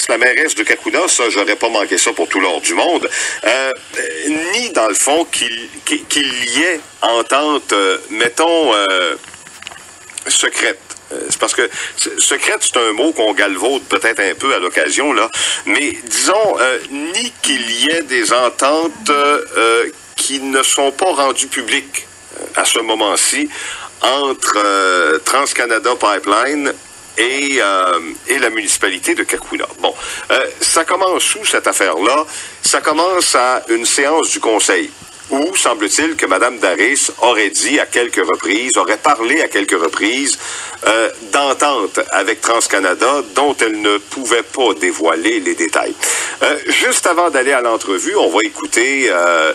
La mairesse de Cacouna, ça, j'aurais pas manqué ça pour tout l'or du monde, ni dans le fond qu'il y ait entente, mettons, secrète. C'est parce que secrète, c'est un mot qu'on galvaude peut-être un peu à l'occasion, là, mais disons, ni qu'il y ait des ententes qui ne sont pas rendues publiques à ce moment-ci entre TransCanada Pipeline et la municipalité de Cacouna. Bon, ça commence où, cette affaire-là? Ça commence à une séance du conseil où, semble-t-il, que Mme Daris aurait dit à quelques reprises, aurait parlé à quelques reprises d'entente avec TransCanada dont elle ne pouvait pas dévoiler les détails. Juste avant d'aller à l'entrevue, on va écouter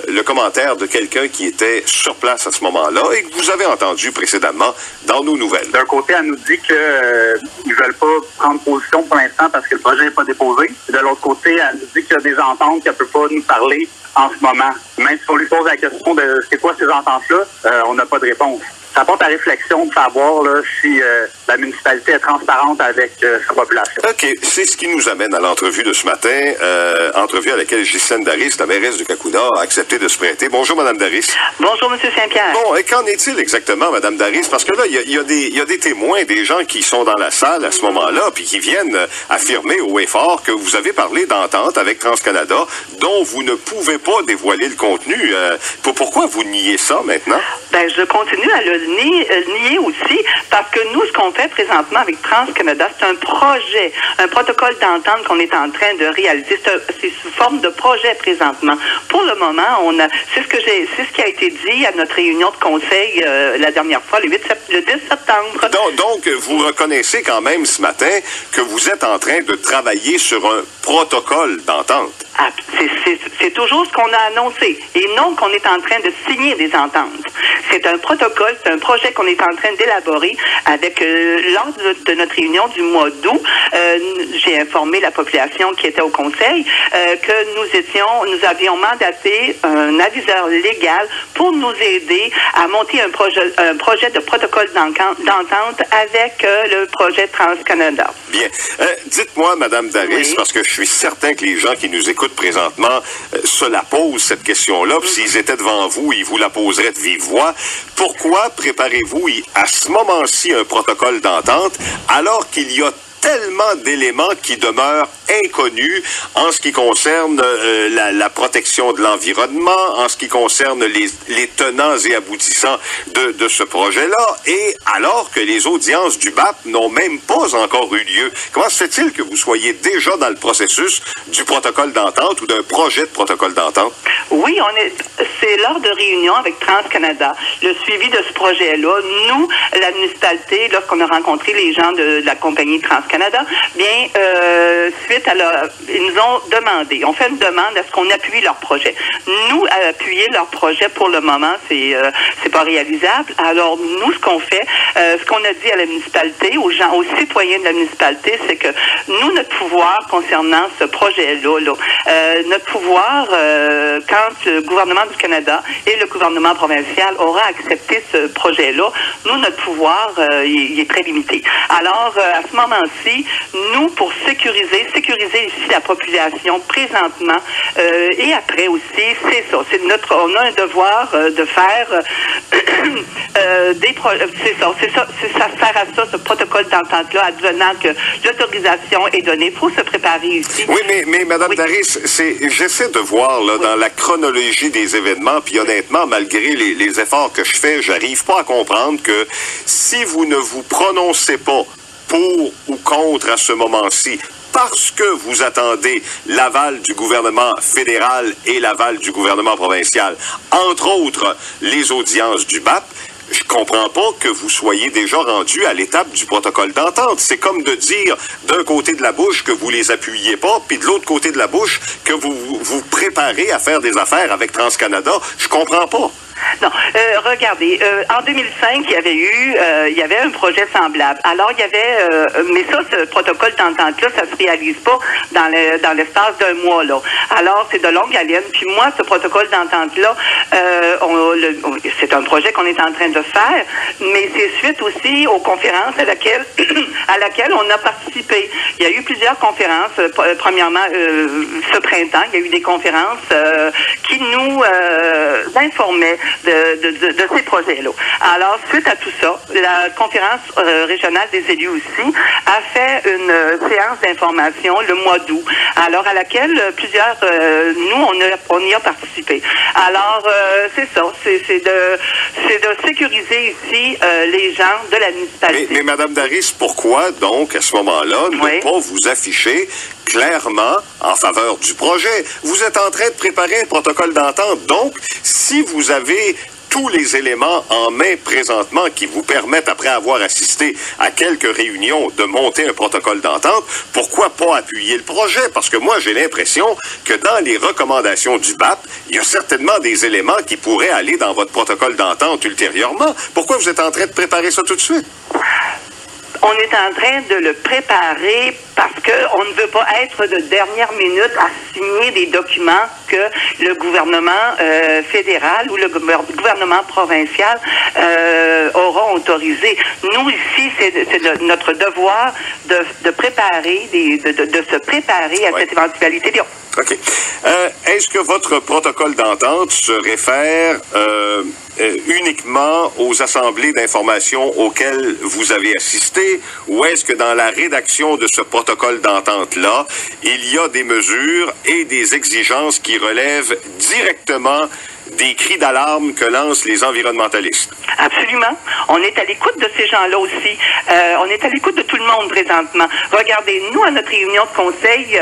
le commentaire de quelqu'un qui était sur place à ce moment-là et que vous avez entendu précédemment dans nos nouvelles. D'un côté, elle nous dit qu'ils ne veulent pas prendre position pour l'instant parce que le projet n'est pas déposé. De l'autre côté, elle nous dit qu'il y a des ententes qu'elle ne peut pas nous parler en ce moment. Même si on lui pose la question de c'est quoi ces ententes-là, on n'a pas de réponse. Ça porte à réflexion de savoir là, si la municipalité est transparente avec sa population. OK. C'est ce qui nous amène à l'entrevue de ce matin, entrevue à laquelle Ghislaine Daris, la mairesse de Cacouna, a accepté de se prêter. Bonjour, Mme Daris. Bonjour, M. Saint-Pierre. Bon, et qu'en est-il exactement, Mme Daris? Parce que là, il y a des témoins, des gens qui sont dans la salle à ce moment-là, puis qui viennent affirmer haut et fort que vous avez parlé d'entente avec TransCanada, dont vous ne pouvez pas dévoiler le contenu. Pourquoi vous niez ça maintenant? Ben, je continue à le nier aussi, parce que nous, ce qu'on fait présentement avec TransCanada, c'est un projet, un protocole d'entente qu'on est en train de réaliser. C'est sous forme de projet présentement. Pour le moment, c'est ce qui a été dit à notre réunion de conseil la dernière fois, le 10 septembre. Donc, vous reconnaissez quand même ce matin que vous êtes en train de travailler sur un protocole d'entente. Ah, c'est toujours ce qu'on a annoncé et non qu'on est en train de signer des ententes. C'est un protocole, c'est un projet qu'on est en train d'élaborer avec lors de notre réunion du mois d'août. J'ai informé la population qui était au conseil que nous avions mandaté un aviseur légal pour nous aider à monter un projet de protocole d'entente avec le projet TransCanada. Bien. Dites-moi, Mme Daris, oui, parce que je suis certain que les gens qui nous écoutent présentement se la posent, cette question-là, puis s'ils étaient devant vous, ils vous la poseraient de vive voix. Pourquoi préparez-vous à ce moment-ci un protocole d'entente alors qu'il y a tellement d'éléments qui demeurent inconnus en ce qui concerne la protection de l'environnement, en ce qui concerne les tenants et aboutissants de ce projet-là, et alors que les audiences du BAP n'ont même pas encore eu lieu. Comment se fait-il que vous soyez déjà dans le processus du protocole d'entente ou d'un projet de protocole d'entente? Oui, c'est lors de réunions avec TransCanada, le suivi de ce projet-là. Nous, la municipalité, lorsqu'on a rencontré les gens de la compagnie TransCanada, bien, suite à ils nous ont demandé, on fait une demande à ce qu'on appuie leur projet. Nous, à appuyer leur projet, pour le moment, c'est pas réalisable. Alors, nous, ce qu'on fait, ce qu'on a dit à la municipalité, aux gens, aux citoyens de la municipalité, c'est que nous, notre pouvoir concernant ce projet-là, notre pouvoir, quand le gouvernement du Canada et le gouvernement provincial aura accepté ce projet-là, nous, notre pouvoir, il est très limité. Alors, à ce moment-ci, nous, pour sécuriser ici la population présentement et après aussi, c'est ça. On a un devoir de faire ça sert à ça, ce protocole d'entente-là, advenant que l'autorisation est donnée. Il faut se préparer ici. Oui, mais Mme Daris, j'essaie de voir là, dans la chronologie des événements, puis honnêtement, malgré les efforts que je fais, j'arrive pas à comprendre que si vous ne vous prononcez pas pour ou contre à ce moment-ci, parce que vous attendez l'aval du gouvernement fédéral et l'aval du gouvernement provincial, entre autres les audiences du BAP, je comprends pas que vous soyez déjà rendu à l'étape du protocole d'entente. C'est comme de dire d'un côté de la bouche que vous les appuyez pas, puis de l'autre côté de la bouche que vous vous préparez à faire des affaires avec TransCanada. Je comprends pas. Non, regardez, en 2005, il y avait un projet semblable. Alors, il y avait, mais ça, ce protocole d'entente-là, ça se réalise pas dans l'espace d'un mois, là. Alors, c'est de longue haleine. Puis moi, ce protocole d'entente-là, c'est un projet qu'on est en train de faire, mais c'est suite aussi aux conférences à laquelle on a participé. Il y a eu plusieurs conférences. Premièrement, ce printemps, il y a eu des conférences qui nous informaient de ces projets-là. Alors, suite à tout ça, la conférence régionale des élus aussi a fait une séance d'information le mois d'août, alors à laquelle plusieurs, nous, on y a participé. Alors, c'est ça, c'est de sécuriser ici les gens de la municipalité. Mais Mme Daris, pourquoi donc, à ce moment-là, ne pas vous afficher clairement en faveur du projet? Vous êtes en train de préparer un protocole d'entente. Donc, si vous avez tous les éléments en main présentement qui vous permettent, après avoir assisté à quelques réunions, de monter un protocole d'entente, pourquoi pas appuyer le projet? Parce que moi, j'ai l'impression que dans les recommandations du BAP, il y a certainement des éléments qui pourraient aller dans votre protocole d'entente ultérieurement. Pourquoi vous êtes en train de préparer ça tout de suite? On est en train de le préparer parce qu'on ne veut pas être de dernière minute à signer des documents que le gouvernement fédéral ou le gouvernement provincial auront autorisé. Nous, ici, c'est notre devoir de préparer, de se préparer à cette éventualité. OK. Est-ce que votre protocole d'entente se réfère uniquement aux assemblées d'information auxquelles vous avez assisté, ou est-ce que dans la rédaction de ce protocole d'entente-là, il y a des mesures et des exigences qui relèvent directement des cris d'alarme que lancent les environnementalistes? Absolument. On est à l'écoute de ces gens-là aussi. On est à l'écoute de tout le monde présentement. Regardez, nous, à notre réunion de conseil,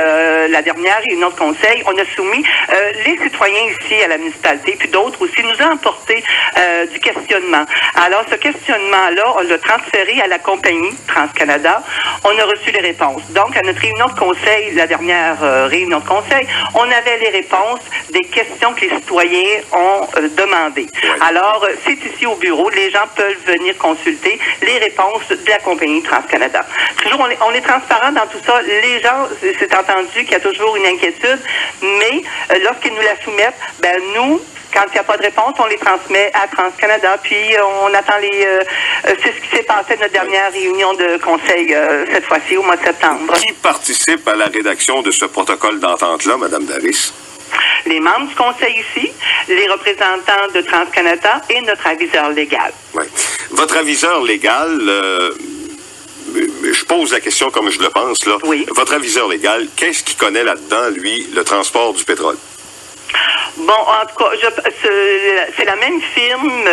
la dernière réunion de conseil, on a soumis les citoyens ici à la municipalité, puis d'autres aussi, nous ont apporté du questionnement. Alors, ce questionnement-là, on l'a transféré à la compagnie TransCanada. On a reçu les réponses. Donc, à notre réunion de conseil, la dernière réunion de conseil, on avait les réponses des questions que les citoyens ont demandées. Alors, c'est ici au bureau, les gens peuvent venir consulter les réponses de la compagnie TransCanada. Toujours, on est transparent dans tout ça. Les gens, c'est entendu qu'il y a toujours une inquiétude, mais lorsqu'ils nous la soumettent, ben nous, quand il n'y a pas de réponse, on les transmet à TransCanada, puis on attend c'est ce qui s'est passé à notre dernière réunion de conseil cette fois-ci, au mois de septembre. Qui participe à la rédaction de ce protocole d'entente-là, Mme Daris? Les membres du conseil ici, les représentants de TransCanada et notre aviseur légal. Oui. Votre aviseur légal, je pose la question comme je le pense, là. Oui. Votre aviseur légal, qu'est-ce qu'il connaît là-dedans, lui, le transport du pétrole? Bon, en tout cas, c'est la même firme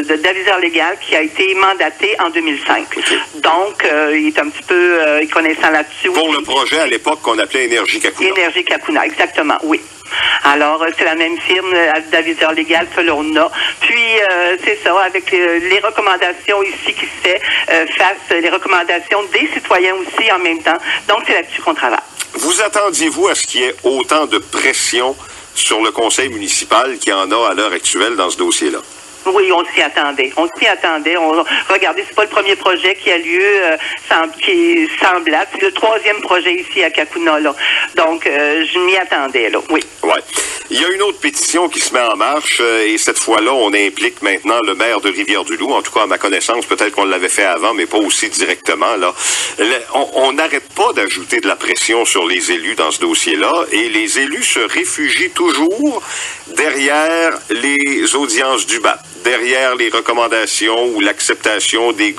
d'aviseur légal qui a été mandatée en 2005. Okay. Donc, il est un petit peu connaissant là-dessus. Pour le projet à l'époque qu'on appelait Énergie Kakuna. Énergie Kakuna, exactement, oui. Alors, c'est la même firme d'aviseur légal que l'on a. Puis, c'est ça, avec les recommandations ici qui se fait face les recommandations des citoyens aussi en même temps. Donc, c'est là-dessus qu'on travaille. Vous attendiez-vous à ce qu'il y ait autant de pression sur le conseil municipal qu'il y en a à l'heure actuelle dans ce dossier-là? Oui, on s'y attendait. Regardez, c'est pas le premier projet qui a lieu, qui est semblable. C'est le troisième projet ici à Kakuna, là. Donc, je m'y attendais, là. Oui. Ouais. Il y a une autre pétition qui se met en marche et cette fois-là, on implique maintenant le maire de Rivière-du-Loup. En tout cas, à ma connaissance, peut-être qu'on l'avait fait avant, mais pas aussi directement, là. On n'arrête pas d'ajouter de la pression sur les élus dans ce dossier-là et les élus se réfugient toujours derrière les audiences du BAP, derrière les recommandations ou l'acceptation des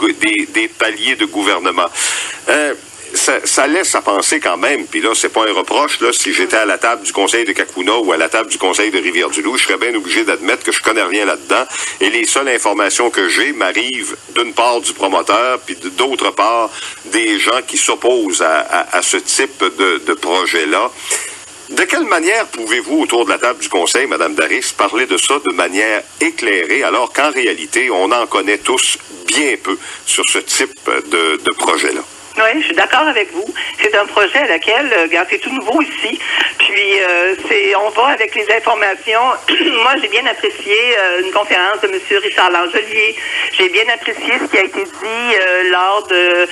paliers de gouvernement. Ça laisse à penser quand même, puis là, c'est pas un reproche, là, si j'étais à la table du conseil de Kakuna ou à la table du conseil de Rivière-du-Loup, je serais bien obligé d'admettre que je connais rien là-dedans, et les seules informations que j'ai m'arrivent d'une part du promoteur, puis d'autre part des gens qui s'opposent à ce type de projet-là. De quelle manière pouvez-vous, autour de la table du conseil, Mme Daris, parler de ça de manière éclairée, alors qu'en réalité, on en connaît tous bien peu sur ce type de projet-là? Oui, je suis d'accord avec vous. C'est un projet à laquelle, c'est tout nouveau ici. Puis, on va avec les informations. Moi, j'ai bien apprécié une conférence de M. Richard Langelier. J'ai bien apprécié ce qui a été dit lors de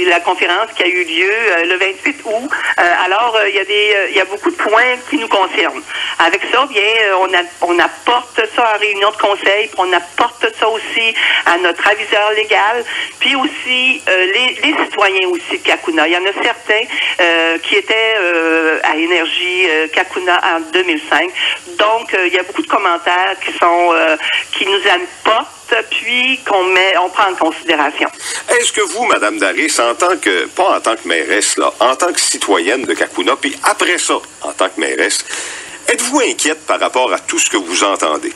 la conférence qui a eu lieu le 28 août. Alors, il y a beaucoup de points qui nous concernent. Avec ça, bien, on apporte ça en réunion de conseil, puis on apporte ça aussi à notre aviseur légal, puis aussi les citoyens aussi de Cacouna. Il y en a certains qui étaient à Énergie Cacouna en 2005. Donc, il y a beaucoup de commentaires qui nous apportent, puis on prend en considération. Est-ce que vous, Mme Darris, pas en tant que mairesse, là, en tant que citoyenne de Cacouna, puis après ça, en tant que mairesse, êtes-vous inquiète par rapport à tout ce que vous entendez?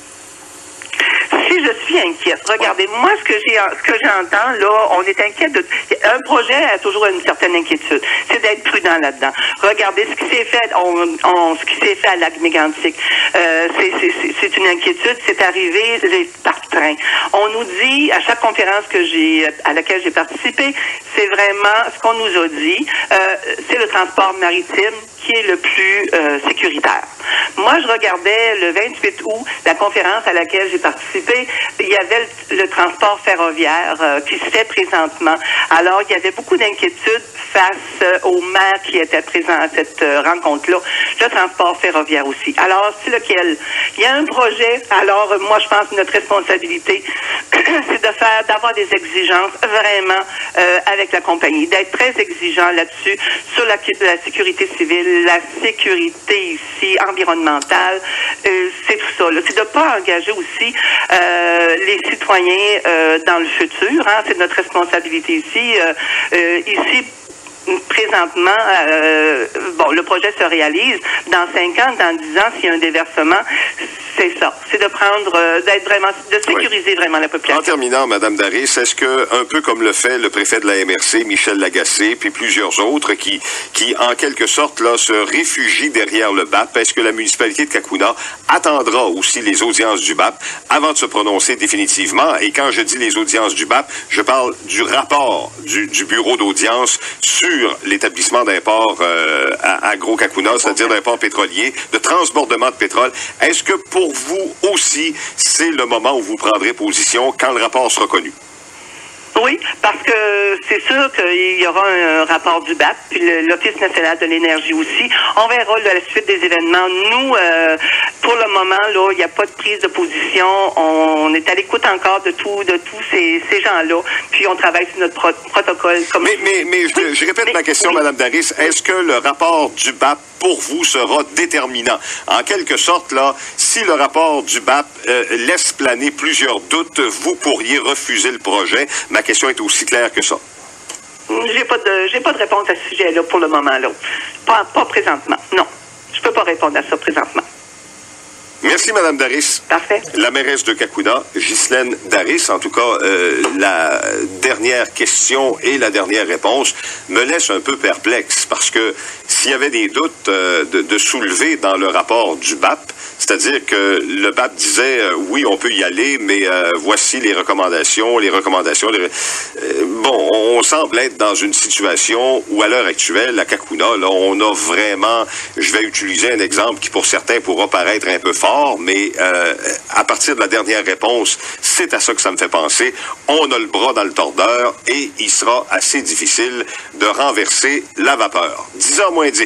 Si je suis inquiète, regardez, moi, ce que j'entends, là, on est inquiète un projet a toujours une certaine inquiétude. C'est d'être prudent là-dedans. Regardez ce qui s'est fait, ce qui s'est fait à Lac-Mégantic. C'est une inquiétude. C'est arrivé par train. On nous dit, à chaque conférence à laquelle j'ai participé, c'est vraiment ce qu'on nous a dit. C'est le transport maritime qui est le plus sécuritaire. Moi, je regardais le 28 août la conférence à laquelle j'ai participé. Il y avait le transport ferroviaire qui se fait présentement. Alors, il y avait beaucoup d'inquiétudes face aux maires qui étaient présents à cette rencontre-là. Le transport ferroviaire aussi. Alors, c'est lequel? Il y a un projet. Alors, moi, je pense que notre responsabilité, c'est d'avoir des exigences vraiment avec la compagnie, d'être très exigeant là-dessus, sur la sécurité civile, la sécurité ici, environnementale, c'est tout ça. C'est de ne pas engager aussi les citoyens dans le futur. Hein, c'est notre responsabilité ici. Ici, présentement, le projet se réalise. Dans 5 ans, dans 10 ans, s'il y a un déversement, c'est ça. C'est de de sécuriser vraiment la population. En terminant, Mme Darris, est-ce que, un peu comme le fait le préfet de la MRC, Michel Lagacé, puis plusieurs autres qui en quelque sorte, là, se réfugient derrière le BAP, est-ce que la municipalité de Cacouna attendra aussi les audiences du BAP avant de se prononcer définitivement? Et quand je dis les audiences du BAP, je parle du rapport du bureau d'audience sur l'établissement d'un port à Gros-Cacouna, c'est-à-dire d'un port pétrolier, de transbordement de pétrole. Est-ce que pour vous aussi, c'est le moment où vous prendrez position quand le rapport sera connu? Oui, parce que c'est sûr qu'il y aura un rapport du BAP, puis l'Office national de l'énergie aussi. On verra la suite des événements. Nous, pour le moment, là, il n'y a pas de prise de position. On est à l'écoute encore de tous ces gens-là. Puis on travaille sur notre protocole. Mais je répète ma question, oui. Mme Darris. Est-ce que le rapport du BAP pour vous sera déterminant? En quelque sorte, là, si le rapport du BAP laisse planer plusieurs doutes, vous pourriez refuser le projet. Ma question est aussi claire que ça. J'ai pas de réponse à ce sujet-là pour le moment, là. Pas présentement. Non. Je peux pas répondre à ça présentement. Merci, Mme Darris. Parfait. La mairesse de Cacouna, Ghislaine Darris, en tout cas, la dernière question et la dernière réponse me laissent un peu perplexe parce que s'il y avait des doutes de soulever dans le rapport du BAP, c'est-à-dire que le BAP disait oui, on peut y aller, mais voici les recommandations. Bon, on semble être dans une situation où, à l'heure actuelle, à Cacouna, là, on a vraiment, je vais utiliser un exemple qui pour certains pourra paraître un peu fort, mais à partir de la dernière réponse, c'est à ça que ça me fait penser. On a le bras dans le tordeur et il sera assez difficile de renverser la vapeur. 10h moins 10.